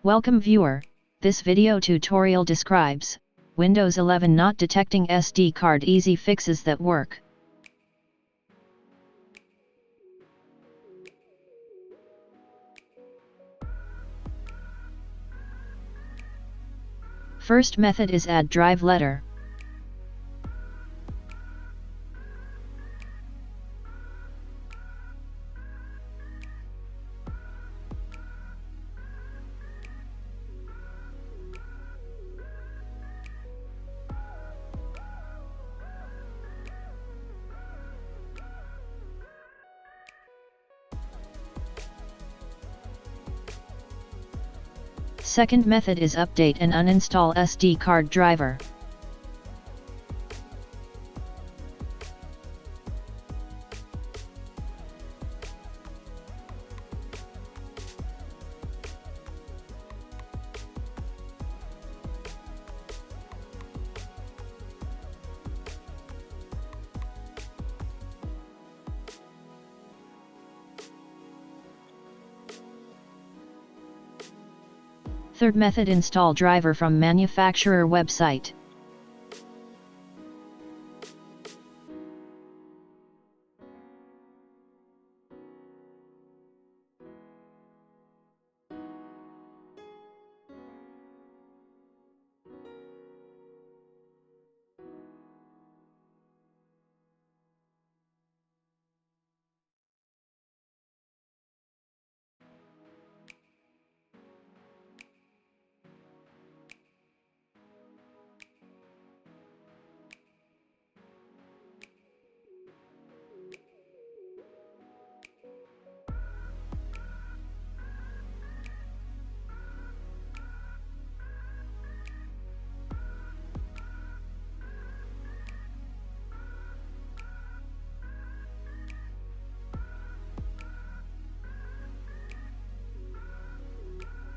Welcome viewer, this video tutorial describes Windows 11 not detecting SD card easy fixes that work. First method is add drive letter. Second method is update and uninstall SD card driver. Third method, install driver from manufacturer website.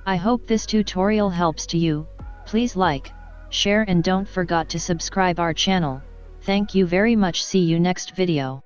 I hope this tutorial helps to you. Please like, share and don't forget to subscribe our channel. Thank you very much. See you next video.